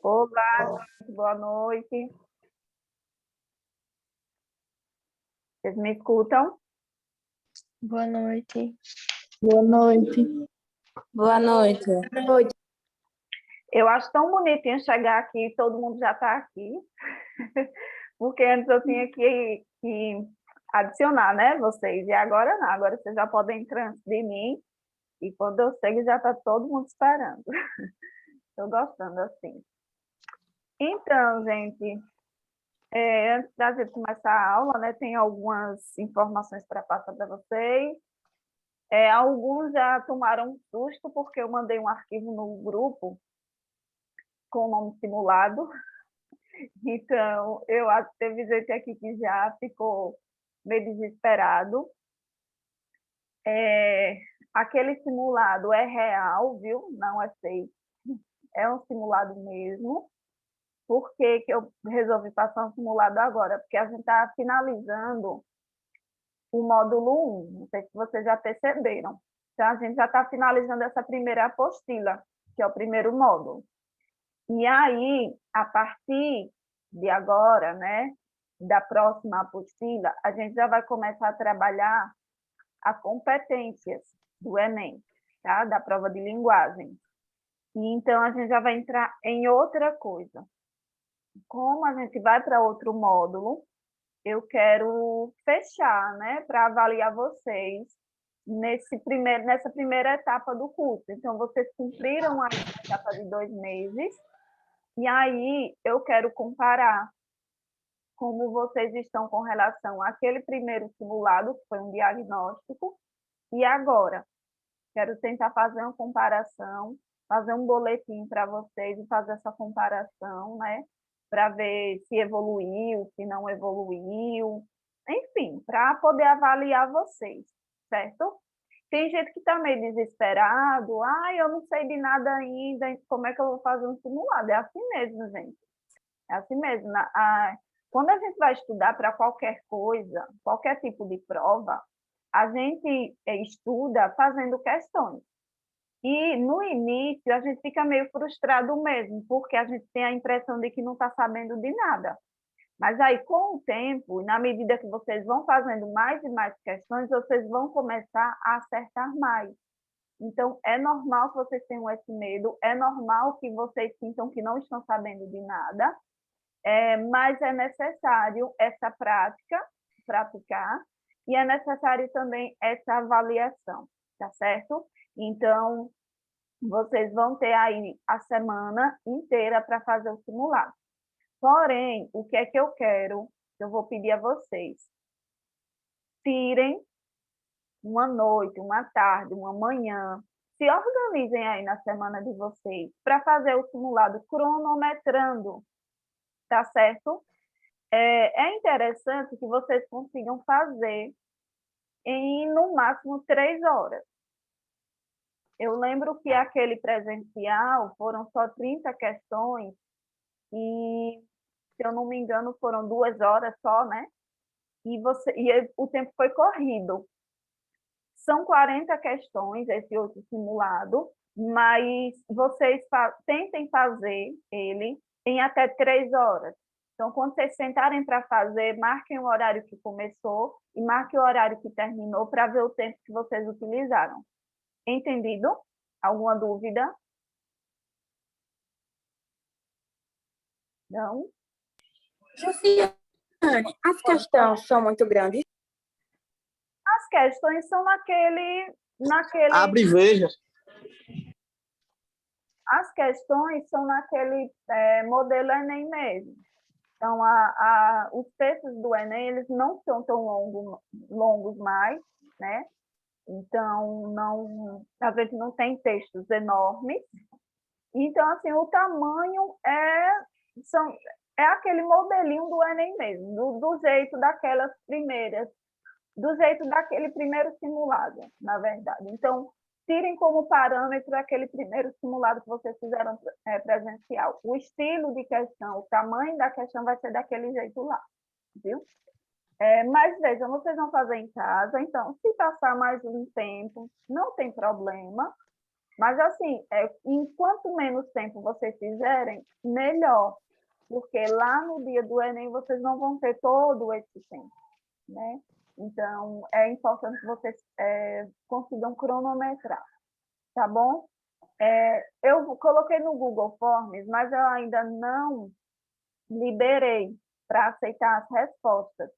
Olá, gente, boa noite. Vocês me escutam? Boa noite. Boa noite. Boa noite. Boa noite. Eu acho tão bonitinho chegar aqui, todo mundo já está aqui, porque antes eu tinha que adicionar, né, vocês, e agora não, agora vocês já podem entrar antes de mim, e quando eu chego já está todo mundo esperando. Estou gostando assim. Então, gente, antes da gente começar a aula, né, tem algumas informações para passar para vocês. Alguns já tomaram um susto, porque eu mandei um arquivo no grupo com o nome simulado. Então, eu acho que teve gente aqui que já ficou meio desesperado. Aquele simulado é real, viu? Não é fake. É um simulado mesmo. Por que que eu resolvi passar um simulado agora? Porque a gente está finalizando o módulo 1. Não sei se vocês já perceberam. Então, a gente já está finalizando essa primeira apostila, que é o primeiro módulo. E aí, a partir de agora, né, da próxima apostila, a gente já vai começar a trabalhar as competências do Enem, tá? Da prova de linguagem. E então, a gente já vai entrar em outra coisa. Como a gente vai para outro módulo, eu quero fechar, né, para avaliar vocês nessa primeira etapa do curso. Então, vocês cumpriram a etapa de 2 meses, e aí eu quero comparar como vocês estão com relação àquele primeiro simulado, que foi um diagnóstico, e agora. Quero tentar fazer uma comparação, fazer um boletim para vocês e fazer essa comparação, né? Para ver se evoluiu, se não evoluiu, enfim, para poder avaliar vocês, certo? Tem gente que está meio desesperado, eu não sei de nada ainda, como é que eu vou fazer um simulado? É assim mesmo, gente. É assim mesmo. Quando a gente vai estudar para qualquer coisa, qualquer tipo de prova, a gente estuda fazendo questões. E, no início, a gente fica meio frustrado mesmo, porque a gente tem a impressão de que não está sabendo de nada. Mas aí, com o tempo, na medida que vocês vão fazendo mais e mais questões, vocês vão começar a acertar mais. Então, é normal que vocês tenham esse medo, é normal que vocês sintam que não estão sabendo de nada, mas é necessário essa praticar, e é necessário também essa avaliação, tá certo? Então, vocês vão ter aí a semana inteira para fazer o simulado. Porém, o que é que eu quero? Eu vou pedir a vocês. Tirem uma noite, uma tarde, uma manhã, se organizem aí na semana de vocês para fazer o simulado cronometrando, tá certo? É interessante que vocês consigam fazer em, no máximo, 3 horas. Eu lembro que aquele presencial foram só 30 questões e, se eu não me engano, foram 2 horas só, né? E o tempo foi corrido. São 40 questões, esse outro simulado, mas vocês tentem fazer ele em até 3 horas. Então, quando vocês sentarem para fazer, marquem o horário que começou e marquem o horário que terminou para ver o tempo que vocês utilizaram. Entendido? Alguma dúvida? Não? Josiane, as questões são muito grandes? As questões são naquele... Abre e veja. As questões são naquele modelo Enem mesmo. Então, os textos do Enem, eles não são tão longos mais, né? Então, a gente não tem textos enormes. Então, assim, o tamanho é aquele modelinho do Enem mesmo, do jeito daquelas primeiras, do jeito daquele primeiro simulado, na verdade. Então, tirem como parâmetro aquele primeiro simulado que vocês fizeram presencial. O estilo de questão, o tamanho da questão vai ser daquele jeito lá, viu? Mas vejam, vocês vão fazer em casa, então, se passar mais um tempo, não tem problema. Mas, assim, enquanto menos tempo vocês fizerem, melhor. Porque lá no dia do Enem vocês não vão ter todo esse tempo, né? Então, é importante que vocês consigam cronometrar, tá bom? Eu coloquei no Google Forms, mas eu ainda não liberei para aceitar as respostas.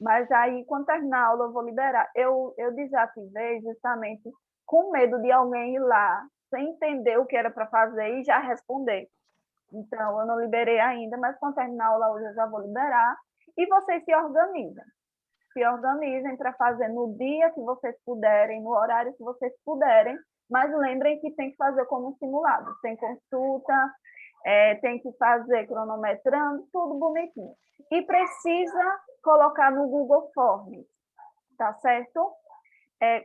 Mas aí, quando terminar a aula, eu vou liberar. Eu desativei justamente com medo de alguém ir lá sem entender o que era para fazer e já responder. Então, eu não liberei ainda, mas quando terminar a aula hoje eu já vou liberar. E vocês se organizem. Se organizem para fazer no dia que vocês puderem, no horário que vocês puderem, mas lembrem que tem que fazer como um simulado. Tem consulta, tem que fazer cronometrando, tudo bonitinho. E precisa colocar no Google Forms, tá certo?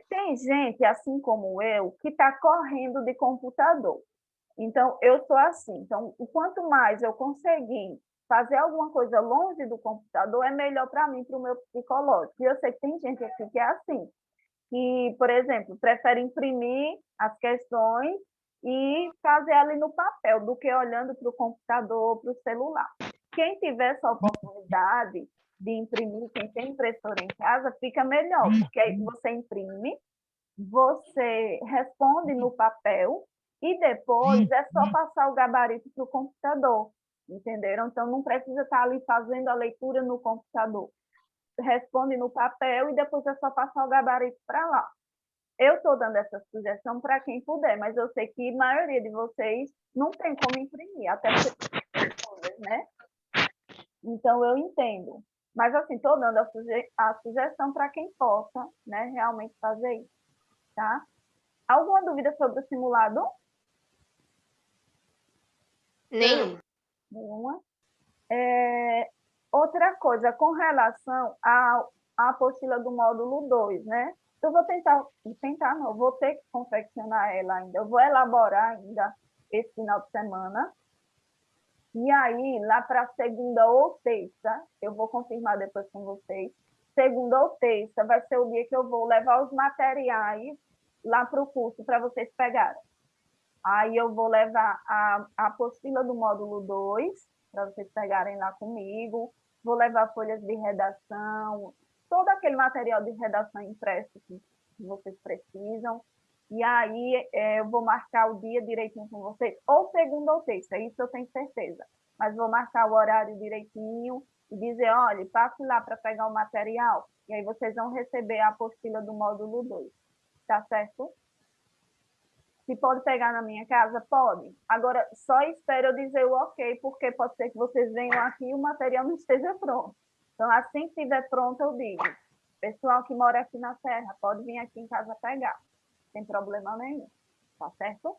Tem gente, assim como eu, que está correndo de computador. Então, eu sou assim. Então, o quanto mais eu conseguir fazer alguma coisa longe do computador, é melhor para mim, para o meu psicológico. E eu sei que tem gente aqui que é assim, que, por exemplo, prefere imprimir as questões e fazer ali no papel, do que olhando para o computador, para o celular. Quem tiver essa oportunidade de imprimir, quem tem impressora em casa, fica melhor, porque aí você imprime, você responde no papel e depois é só passar o gabarito para o computador, entenderam? Então, não precisa estar ali fazendo a leitura no computador. Responde no papel e depois é só passar o gabarito para lá. Eu estou dando essa sugestão para quem puder, mas eu sei que a maioria de vocês não tem como imprimir, até porque, né? Então, eu entendo. Mas, assim, estou dando a sugestão para quem possa, né, realmente fazer isso, tá? Alguma dúvida sobre o simulado? Nenhuma. Nenhuma. Outra coisa, com relação à apostila do módulo 2, né? Eu vou tentar não, vou ter que confeccionar ela ainda, eu vou elaborar ainda esse final de semana. E aí, lá para segunda ou terça, eu vou confirmar depois com vocês, segunda ou terça vai ser o dia que eu vou levar os materiais lá para o curso para vocês pegarem. Aí eu vou levar a apostila do módulo 2, para vocês pegarem lá comigo, vou levar folhas de redação, todo aquele material de redação impresso que vocês precisam, e aí eu vou marcar o dia direitinho com vocês, ou segunda ou terça, isso eu tenho certeza, mas vou marcar o horário direitinho e dizer, olha, passe lá para pegar o material, e aí vocês vão receber a apostila do módulo 2, tá certo? Se pode pegar na minha casa? Pode. Agora, só espero eu dizer o ok, porque pode ser que vocês venham aqui e o material não esteja pronto. Então, assim que estiver pronto, eu digo. Pessoal que mora aqui na Serra, pode vir aqui em casa pegar. Sem problema nenhum. Tá certo?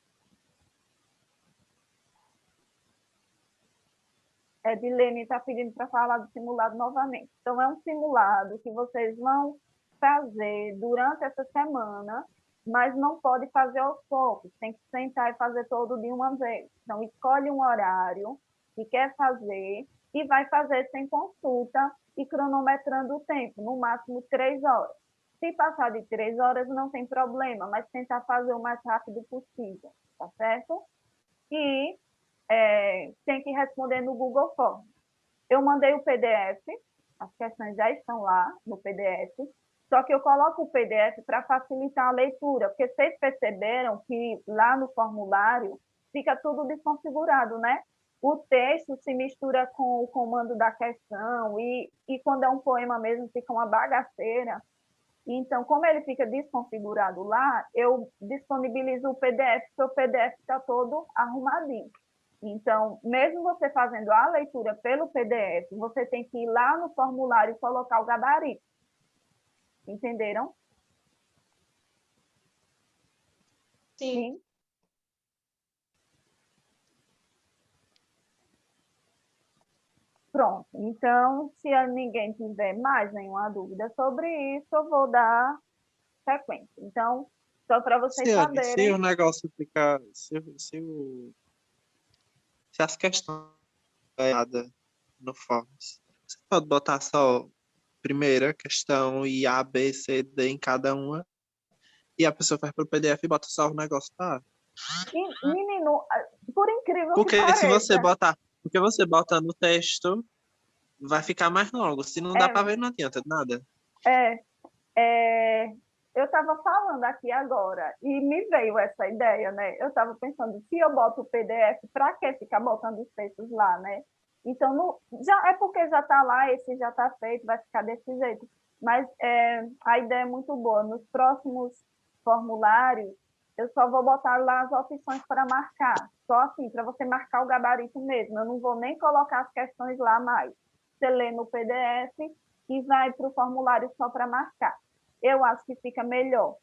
Edilene está pedindo para falar do simulado novamente. Então, é um simulado que vocês vão fazer durante essa semana, mas não pode fazer aos poucos, tem que sentar e fazer todo de uma vez. Então, escolhe um horário que quer fazer e vai fazer sem consulta e cronometrando o tempo, no máximo 3 horas. Se passar de 3 horas, não tem problema, mas tentar fazer o mais rápido possível, tá certo? E tem que responder no Google Forms. Eu mandei o PDF, as questões já estão lá no PDF, só que eu coloco o PDF para facilitar a leitura, porque vocês perceberam que lá no formulário fica tudo desconfigurado, né? O texto se mistura com o comando da questão e quando é um poema mesmo fica uma bagaceira. Então, como ele fica desconfigurado lá, eu disponibilizo o PDF, porque o PDF está todo arrumadinho. Então, mesmo você fazendo a leitura pelo PDF, você tem que ir lá no formulário e colocar o gabarito. Entenderam? Sim. Pronto. Então, se ninguém tiver mais nenhuma dúvida sobre isso, eu vou dar sequência. Então, só para vocês saberem... Se o negócio ficar... Se as questões erradas no Forms, você pode botar só primeira questão e A, B, C, D em cada uma, e a pessoa faz para o PDF e bota só o negócio, tá? E, menino, por incrível que Porque se você pareça, botar, porque você bota no texto, vai ficar mais longo. Se não dá para ver, não adianta de nada. é, é, eu estava falando aqui agora e me veio essa ideia, né? Eu estava pensando, se eu boto o PDF, para que ficar botando os textos lá, né? Então, já é porque já está lá, esse já está feito, vai ficar desse jeito. Mas a ideia é muito boa. Nos próximos formulários, eu só vou botar lá as opções para marcar. Só assim, para você marcar o gabarito mesmo. Eu não vou nem colocar as questões lá mais. Você lê no PDF e vai para o formulário só para marcar. Eu acho que fica melhor,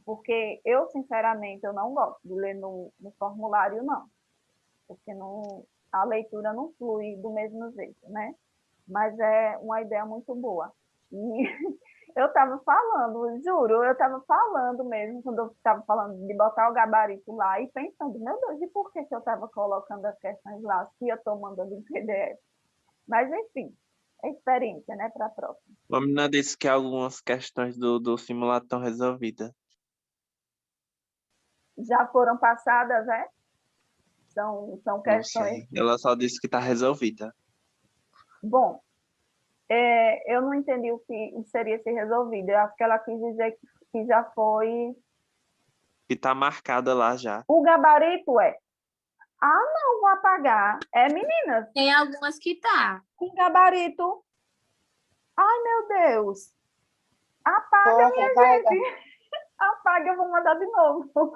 porque eu, sinceramente, eu não gosto de ler no formulário, não, porque não, a leitura não flui do mesmo jeito, né? Mas é uma ideia muito boa. E eu estava falando, juro, eu estava falando mesmo, quando eu estava falando de botar o gabarito lá e pensando, meu Deus, e por que eu estava colocando as questões lá se eu estou mandando em PDF? Mas, enfim, é experiência, né, para a próxima. A menina disse que algumas questões do simulado estão resolvidas. Já foram passadas, né? São Não questões. sei. Ela só disse que está resolvida. Bom, eu não entendi o que seria ser resolvido. Eu acho que ela quis dizer que já foi. Que está marcada lá já. O gabarito é. Ah, não, vou apagar. É, meninas, Tem algumas que tá. com gabarito. Ai, meu Deus. Apaga, minha gente. Apaga, eu vou mandar de novo.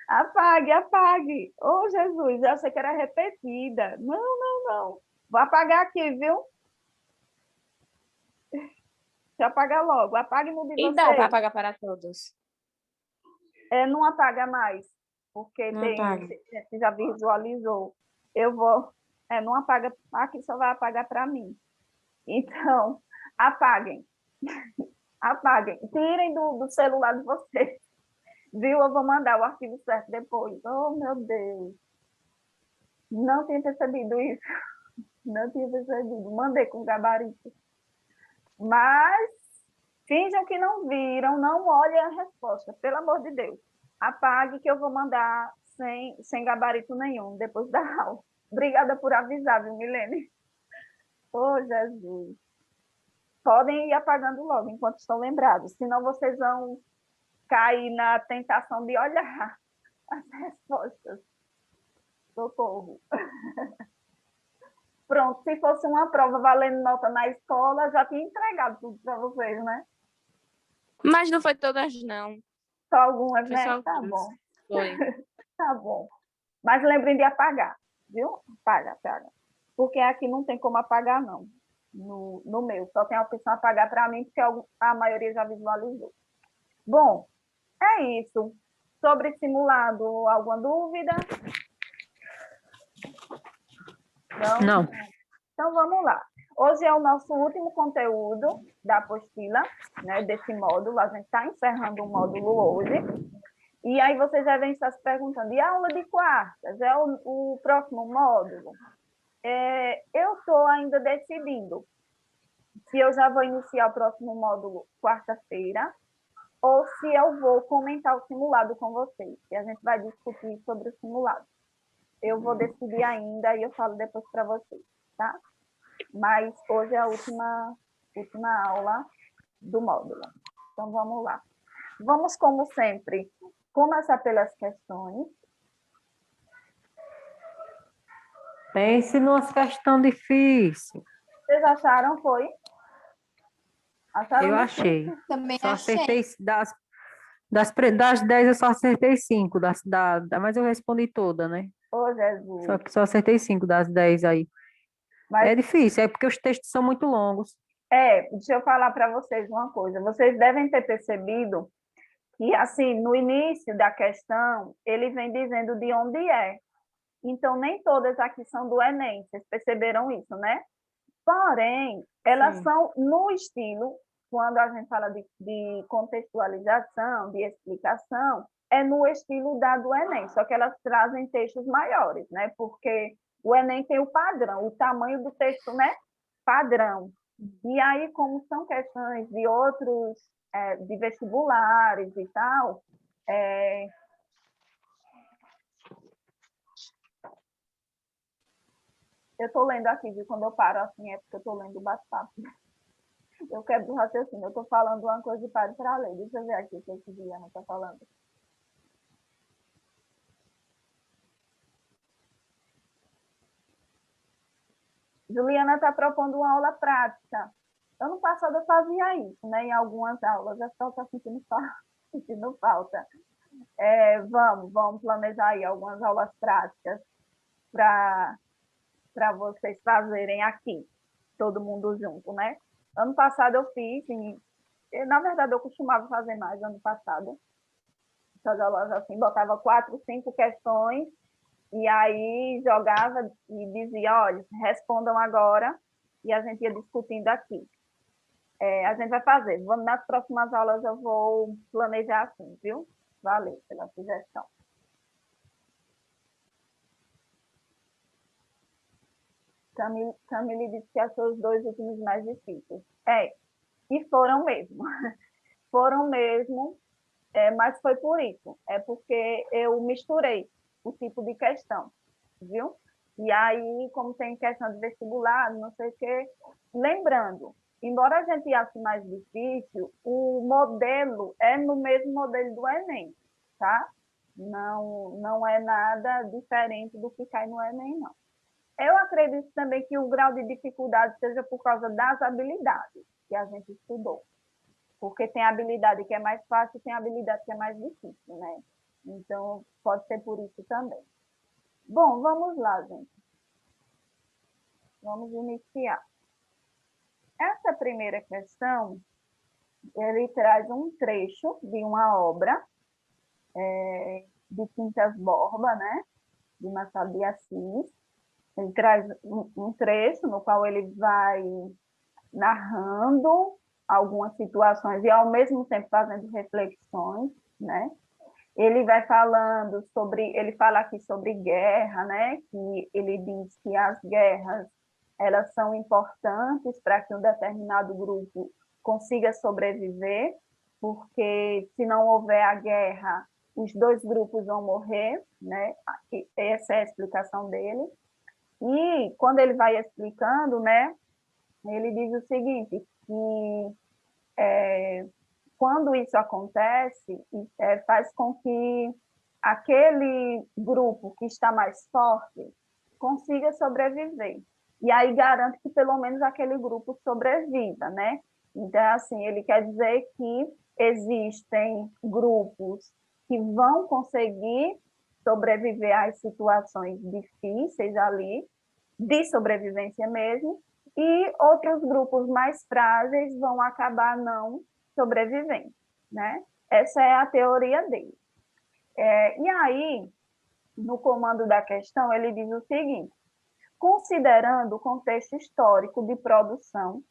Apague, apague. Oh, Jesus, eu achei que era repetida. Não, não, não. Vou apagar aqui, viu? Deixa eu apagar logo. Apague no de E dá para vocês. pagar para todos. Não apaga mais, porque Não tem apaga. gente que já visualizou. Eu vou. Não apaga. Aqui só vai apagar para mim. Então, apaguem. Apaguem. Tirem do celular de vocês. Viu? Eu vou mandar o arquivo certo depois. Oh, meu Deus. Não tinha percebido isso. Não tinha percebido. Mandei com gabarito. Mas finjam que não viram, não olhem a resposta, pelo amor de Deus. Apague que eu vou mandar sem gabarito nenhum, depois da aula. Obrigada por avisar, viu, Milene? Oh, Jesus. Podem ir apagando logo, enquanto estão lembrados, senão vocês vão cair na tentação de olhar as respostas. Socorro. Pronto, se fosse uma prova valendo nota na escola, já tinha entregado tudo para vocês, né? Mas não foi todas, não. Só algumas, Foi né? só Tá algumas. bom, Foi. tá bom. Mas lembrem de apagar, viu? Apaga, apaga. Porque aqui não tem como apagar, não. No meu, só tem a opção apagar para mim, porque a maioria já visualizou. Bom, é isso. Sobre simulado, alguma dúvida? Não. Então, vamos lá. Hoje é o nosso último conteúdo da apostila, né, desse módulo. A gente está encerrando o módulo hoje. E aí vocês devem estar se perguntando, e a aula de quartas? É o próximo módulo? Eu estou ainda decidindo se eu já vou iniciar o próximo módulo quarta-feira ou se eu vou comentar o simulado com vocês. E a gente vai discutir sobre o simulado. Eu vou decidir ainda e eu falo depois para vocês, tá? Mas hoje é a última aula do módulo. Então, vamos lá. Vamos, como sempre, começar pelas questões. Pense numa questão difícil. Vocês acharam, foi? Acharam Eu difícil? achei. Também Só achei. acertei das 10 eu só acertei 5, mas eu respondi toda, né? Ô, Jesus. Só que só acertei 5 das 10 aí. Mas É difícil, é porque os textos são muito longos. deixa eu falar para vocês uma coisa. Vocês devem ter percebido que, assim, no início da questão, ele vem dizendo de onde é. Então, nem todas aqui são do Enem. Vocês perceberam isso, né? Porém, elas Sim. são no estilo, quando a gente fala de contextualização, de explicação, é no estilo da do Enem, só que elas trazem textos maiores, né? Porque o Enem tem o padrão, o tamanho do texto, né? Padrão. E aí, como são questões de outros, de vestibulares e tal, Eu estou lendo aqui, viu? Quando eu paro assim, é porque eu estou lendo o bate-papo. Eu quebro o raciocínio. Eu estou falando uma coisa e paro para ler. Deixa eu ver aqui o que esse Diana está falando. Juliana está propondo uma aula prática. Ano passado eu fazia isso, né? Em algumas aulas. Acho que ela está sentindo falta. Vamos planejar aí algumas aulas práticas para vocês fazerem aqui, todo mundo junto, né? Ano passado eu fiz, na verdade eu costumava fazer mais ano passado, essas aulas assim, botava 4, 5 questões, e aí jogava e dizia, olha, respondam agora, e a gente ia discutindo aqui. A gente vai fazer, nas próximas aulas eu vou planejar assim, viu? Valeu pela sugestão. Camille disse que achou os 2 últimos mais difíceis. E foram mesmo. Foram mesmo, mas foi por isso. É porque eu misturei o tipo de questão, viu? E aí, como tem questão de vestibular, não sei o quê. Lembrando, embora a gente ache mais difícil, o modelo é no mesmo modelo do Enem, tá? Não é nada diferente do que cai no Enem, não. Eu acredito também que o grau de dificuldade seja por causa das habilidades que a gente estudou. Porque tem habilidade que é mais fácil e tem habilidade que é mais difícil, né? Então, pode ser por isso também. Bom, vamos lá, gente. Vamos iniciar. Essa primeira questão, ele traz um trecho de uma obra de Quintas Borba, né? De Machado de Assis. Ele traz um trecho no qual ele vai narrando algumas situações e, ao mesmo tempo, fazendo reflexões, né? Ele vai falando ele fala aqui sobre guerra, né? Que ele diz que as guerras, elas são importantes para que um determinado grupo consiga sobreviver, porque se não houver a guerra, os 2 grupos vão morrer, né? Essa é a explicação dele. E quando ele vai explicando, né, ele diz o seguinte, que quando isso acontece, faz com que aquele grupo que está mais forte consiga sobreviver. E aí garante que pelo menos aquele grupo sobreviva, né? Então, assim, ele quer dizer que existem grupos que vão conseguir sobreviver às situações difíceis ali, de sobrevivência mesmo, e outros grupos mais frágeis vão acabar não sobrevivendo, né? Essa é a teoria dele. E aí, no comando da questão, ele diz o seguinte, considerando o contexto histórico de produção,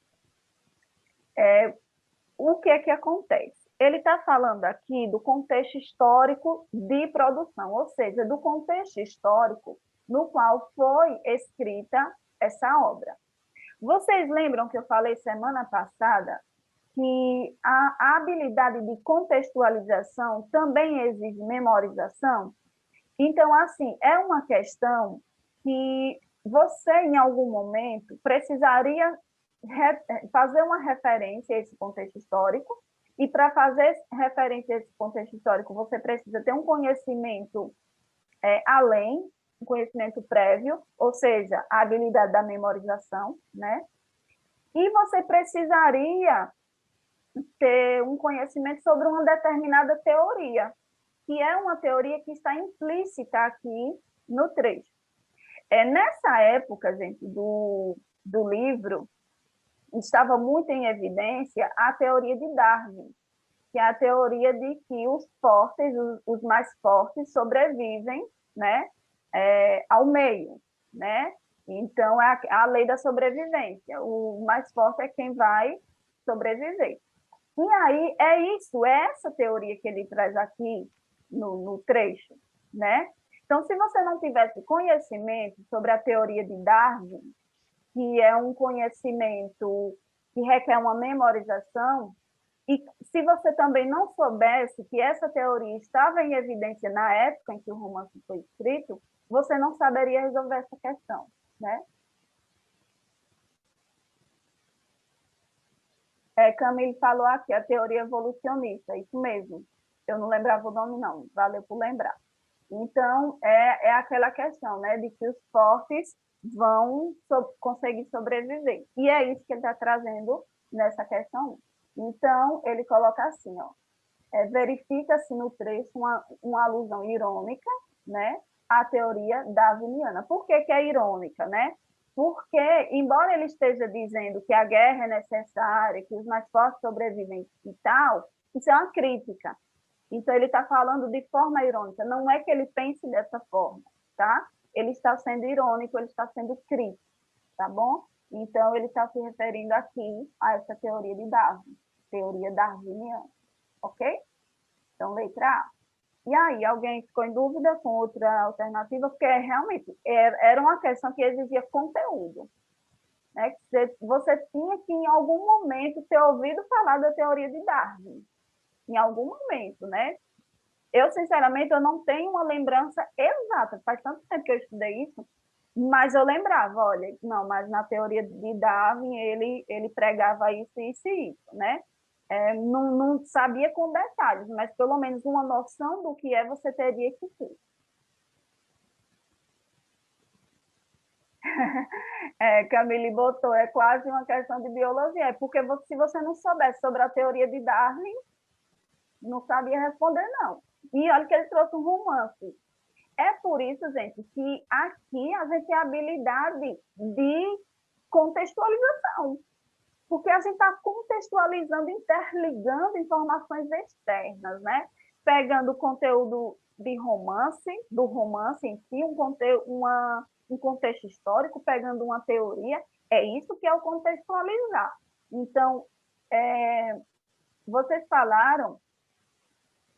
o que é que acontece? Ele está falando aqui do contexto histórico de produção, ou seja, do contexto histórico no qual foi escrita essa obra. Vocês lembram que eu falei semana passada que a habilidade de contextualização também exige memorização? Então, assim, é uma questão que você, em algum momento, precisaria fazer uma referência a esse contexto histórico, e para fazer referência a esse contexto histórico, você precisa ter um conhecimento além, um conhecimento prévio, ou seja, a habilidade da memorização, né? E você precisaria ter um conhecimento sobre uma determinada teoria, que é uma teoria que está implícita aqui no trecho. Nessa época, gente, do livro, estava muito em evidência a teoria de Darwin, que é a teoria de que os fortes, os mais fortes, sobrevivem, né, ao meio, né? Então, é a lei da sobrevivência. O mais forte é quem vai sobreviver. E aí, é essa teoria que ele traz aqui no trecho, né? Então, se você não tivesse conhecimento sobre a teoria de Darwin, que é um conhecimento que requer uma memorização, e se você também não soubesse que essa teoria estava em evidência na época em que o romance foi escrito, você não saberia resolver essa questão, né? Camille falou aqui, a teoria evolucionista, isso mesmo. Eu não lembrava o nome, não. Valeu por lembrar. Então, é aquela questão, né, de que os fortes vão conseguir sobreviver. E é isso que ele está trazendo nessa questão. Então, ele coloca assim, ó, verifica-se no trecho uma alusão irônica, né, à teoria darwiniana. Por que é irônica, né? Porque, embora ele esteja dizendo que a guerra é necessária, que os mais fortes sobrevivem e tal, isso é uma crítica. Então, ele está falando de forma irônica. Não é que ele pense dessa forma, tá? Ele está sendo irônico, ele está sendo crítico, tá bom? Então, ele está se referindo aqui a essa teoria de Darwin, teoria darwiniana, ok? Então, letra A. E aí, alguém ficou em dúvida com outra alternativa? Porque realmente era uma questão que exigia conteúdo. Né? Você tinha que, em algum momento, ter ouvido falar da teoria de Darwin. Em algum momento, né? Eu, sinceramente, eu não tenho uma lembrança exata. Faz tanto tempo que eu estudei isso, mas eu lembrava, olha, não, mas na teoria de Darwin ele pregava isso, isso e isso, né? Não sabia com detalhes, mas pelo menos uma noção do que você teria que ter. Camille botou, é quase uma questão de biologia, porque se você não soubesse sobre a teoria de Darwin, não sabia responder, não. E olha que ele trouxe um romance. É por isso, gente, que aqui a gente tem a habilidade de contextualização. Porque a gente está contextualizando, interligando informações externas, né? Pegando o conteúdo de romance, do romance em si, um contexto histórico, pegando uma teoria, é isso que é o contextualizar. Então, vocês falaram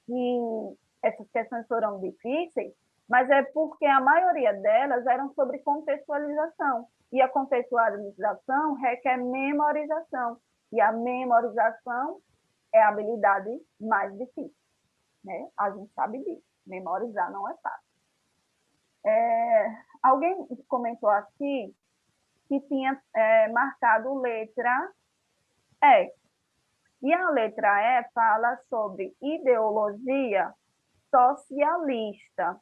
que essas questões foram difíceis, mas é porque a maioria delas eram sobre contextualização. E a contextualização requer memorização. E a memorização é a habilidade mais difícil. Né? A gente sabe disso. Memorizar não é fácil. Alguém comentou aqui que tinha marcado letra E. E a letra E fala sobre ideologia socialista.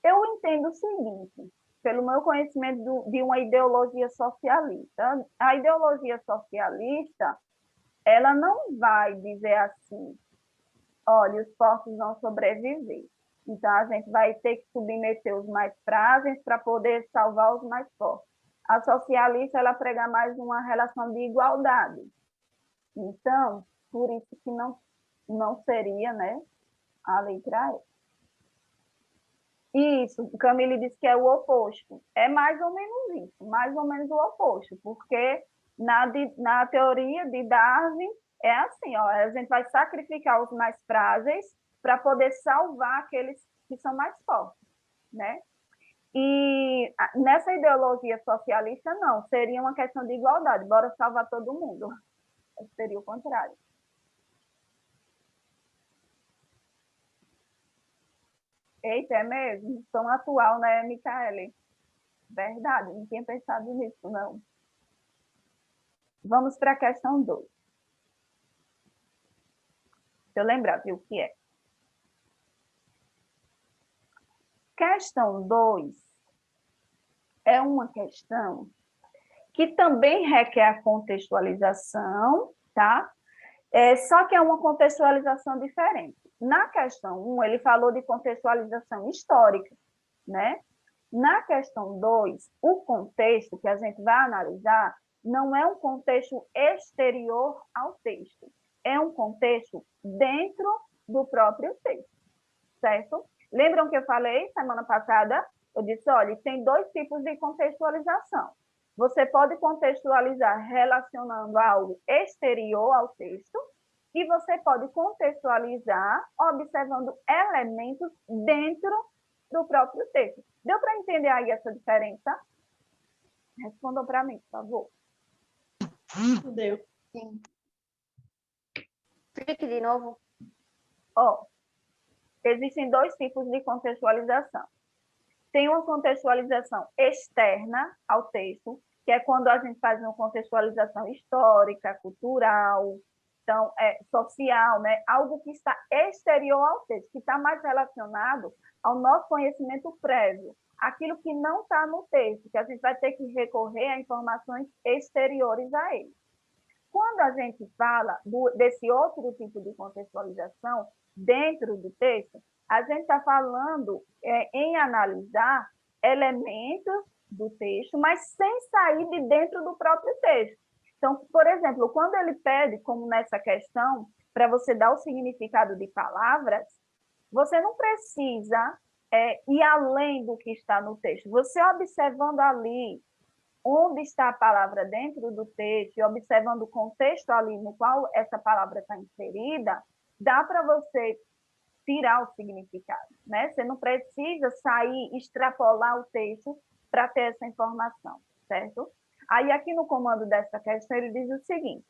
Eu entendo o seguinte, pelo meu conhecimento de uma ideologia socialista, a ideologia socialista, ela não vai dizer assim, olha, os fortes vão sobreviver. Então, a gente vai ter que submeter os mais frágeis para poder salvar os mais fortes. A socialista, ela prega mais uma relação de igualdade. Então, por isso que não seria, né, a letra E. Isso, o Camille disse que é o oposto. É mais ou menos isso, mais ou menos o oposto, porque na teoria de Darwin é assim, ó, a gente vai sacrificar os mais frágeis para poder salvar aqueles que são mais fortes, né? E nessa ideologia socialista, não, seria uma questão de igualdade, bora salvar todo mundo. Seria o contrário. Eita, é mesmo? Tão atual, né, Micaele? Verdade, não tinha pensado nisso, não. Vamos para a questão 2. Deixa eu lembrar, viu, o que é. Questão 2 é uma questão que também requer a contextualização, tá? Só que é uma contextualização diferente. Na questão 1, ele falou de contextualização histórica, né? Na questão 2, o contexto que a gente vai analisar não é um contexto exterior ao texto, é um contexto dentro do próprio texto, certo? Lembram que eu falei semana passada? Eu disse, olha, tem 2 tipos de contextualização. Você pode contextualizar relacionando algo exterior ao texto e você pode contextualizar observando elementos dentro do próprio texto. Deu para entender aí essa diferença? Respondam para mim, por favor. Deu. Sim. Explique de novo. Existem 2 tipos de contextualização. Tem uma contextualização externa ao texto, que é quando a gente faz uma contextualização histórica, cultural, então, social, né? Algo que está exterior ao texto, que está mais relacionado ao nosso conhecimento prévio, aquilo que não está no texto, que a gente vai ter que recorrer a informações exteriores a ele. Quando a gente fala desse outro tipo de contextualização dentro do texto, a gente está falando em analisar elementos do texto, mas sem sair de dentro do próprio texto. Então, por exemplo, quando ele pede, como nessa questão, para você dar o significado de palavras, você não precisa ir além do que está no texto. Você observando ali onde está a palavra dentro do texto e observando o contexto ali no qual essa palavra está inserida, dá para você tirar o significado, né? Você não precisa sair, extrapolar o texto para ter essa informação, certo? Aí, aqui no comando dessa questão, ele diz o seguinte,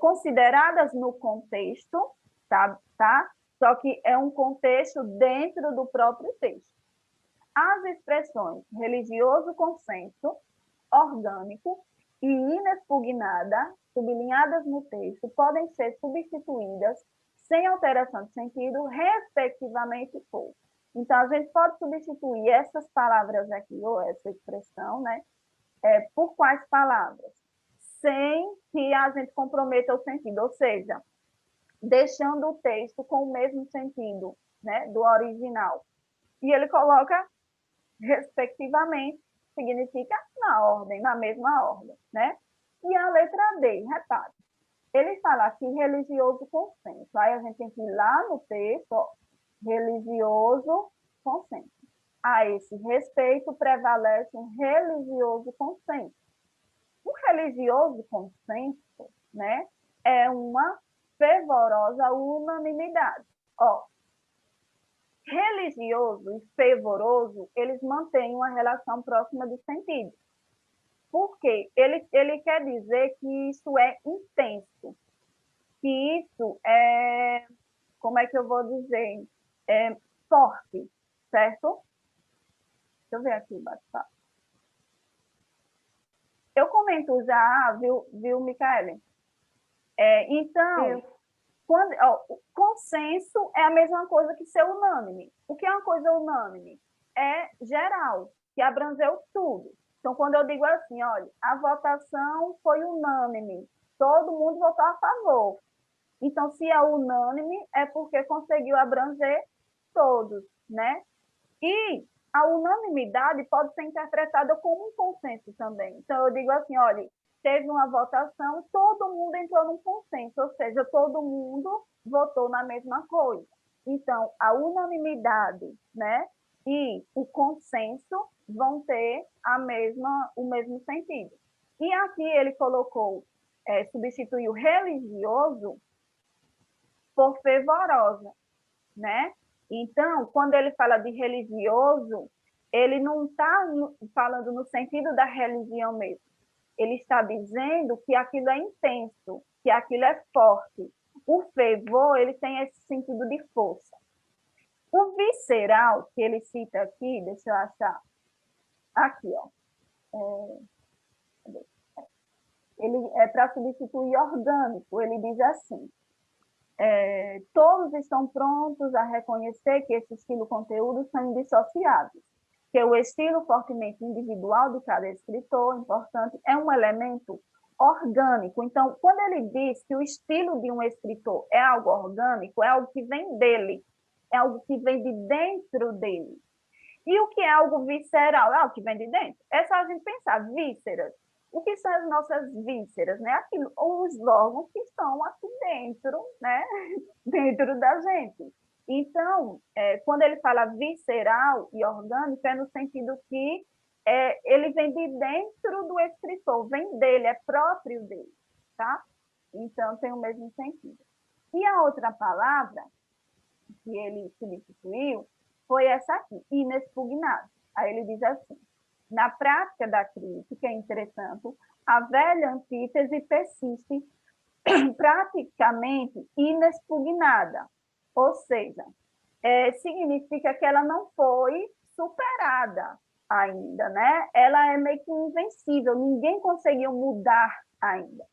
consideradas no contexto, tá? Só que é um contexto dentro do próprio texto. As expressões religioso consenso, orgânico e inexpugnada, sublinhadas no texto, podem ser substituídas sem alteração de sentido, respectivamente por. Então, a gente pode substituir essas palavras aqui, ou essa expressão, né, por quais palavras? Sem que a gente comprometa o sentido, ou seja, deixando o texto com o mesmo sentido, né, do original. E ele coloca, respectivamente, significa na ordem, na mesma ordem, né? E a letra D, repare, ele fala aqui religioso consenso. Aí a gente tem que ir lá no texto, ó, religioso consenso. A esse respeito prevalece um religioso consenso. O religioso consenso, né, é uma fervorosa unanimidade. Ó, religioso e fervoroso, eles mantêm uma relação próxima de sentido. Por quê? Ele quer dizer que isso é intenso, que isso é, como é que eu vou dizer, é forte, certo? Deixa eu ver aqui o bate-papo. Eu comento já, viu, Micaele? Então, consenso é a mesma coisa que ser unânime. O que é uma coisa unânime? É geral, que abrangeu tudo. Então, quando eu digo assim, olha, a votação foi unânime, todo mundo votou a favor. Então, se é unânime, é porque conseguiu abranger todos, né? E a unanimidade pode ser interpretada como um consenso também. Então, eu digo assim, olha, teve uma votação, todo mundo entrou num consenso, ou seja, todo mundo votou na mesma coisa. Então, a unanimidade, né, e o consenso vão ter o mesmo sentido. E aqui ele colocou, substituiu religioso por fervorosa, né? Então, quando ele fala de religioso, ele não está falando no sentido da religião mesmo. Ele está dizendo que aquilo é intenso, que aquilo é forte. O fervor, ele tem esse sentido de força. O visceral, que ele cita aqui, deixa eu achar, aqui, ó. Ele é para substituir orgânico, ele diz assim, todos estão prontos a reconhecer que esse estilo conteúdo são indissociáveis, que o estilo fortemente individual de cada escritor, importante, é um elemento orgânico. Então, quando ele diz que o estilo de um escritor é algo orgânico, é algo que vem dele, é algo que vem de dentro dele. E o que é algo visceral? É algo que vem de dentro. É só a gente pensar, vísceras. O que são as nossas vísceras, né? Aquilo, os órgãos que estão aqui dentro, né? Dentro da gente. Então, quando ele fala visceral e orgânico, é no sentido que ele vem de dentro do escritor, vem dele, é próprio dele, tá? Então, tem o mesmo sentido. E a outra palavra que ele substituiu foi essa aqui, inexpugnado. Aí ele diz assim, na prática da crítica, entretanto, a velha antítese persiste praticamente inexpugnada, ou seja, significa que ela não foi superada. ainda, né? Ela é meio que invencível, ninguém conseguiu mudar ainda.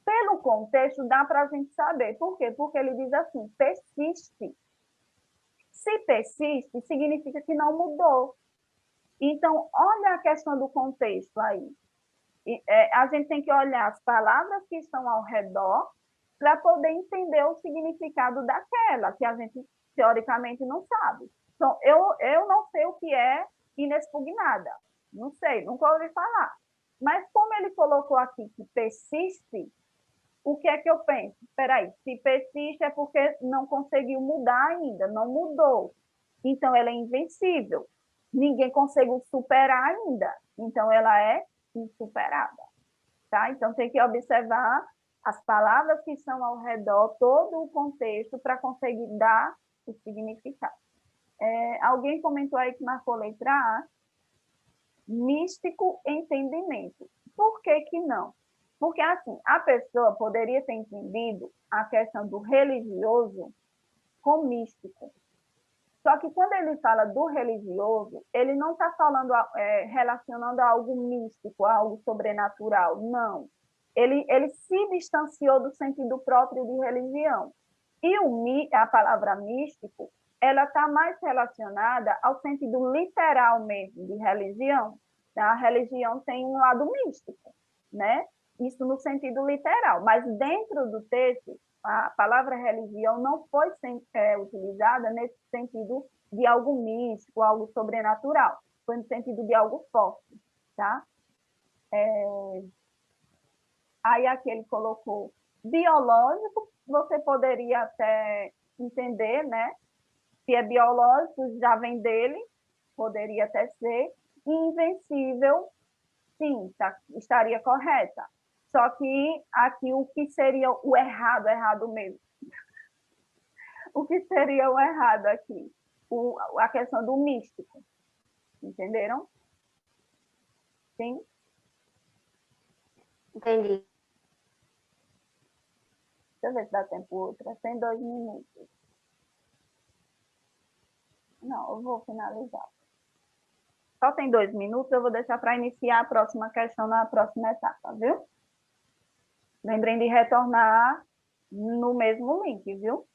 Pelo contexto, dá para a gente saber. Por quê? Porque ele diz assim, persiste. Se persiste, significa que não mudou. Então, olha a questão do contexto aí. A gente tem que olhar as palavras que estão ao redor para poder entender o significado daquela, que a gente, teoricamente, não sabe. Então, eu não sei o que é inexpugnada. Não sei, nunca ouvi falar. Mas como ele colocou aqui que persiste, o que é que eu penso? Espera aí, se persiste é porque não conseguiu mudar ainda, não mudou. Então, ela é invencível. Ninguém conseguiu superar ainda. Então, ela é insuperável. Tá? Então, tem que observar as palavras que estão ao redor, todo o contexto, para conseguir dar o significado. Alguém comentou aí que marcou letra A, místico entendimento. Por que que não? Porque, assim, a pessoa poderia ter entendido a questão do religioso com místico. Só que quando ele fala do religioso, ele não está falando, relacionando a algo místico, a algo sobrenatural, não. Ele se distanciou do sentido próprio de religião. E a palavra místico, ela está mais relacionada ao sentido literal mesmo de religião. A religião tem um lado místico, né? Isso no sentido literal, mas dentro do texto, a palavra religião não foi utilizada nesse sentido de algo místico, algo sobrenatural, foi no sentido de algo forte, tá? Aí aqui ele colocou biológico, você poderia até entender, né? Se é biológico, já vem dele, poderia até ser, e invencível, sim, estaria correta. Só que aqui o que seria o errado mesmo? O que seria o errado aqui? A questão do místico. Entenderam? Sim? Entendi. Deixa eu ver se dá tempo outra. Tem 2 minutos. Não, eu vou finalizar. Só tem 2 minutos, eu vou deixar para iniciar a próxima questão na próxima etapa, viu? Lembrem de retornar no mesmo link, viu?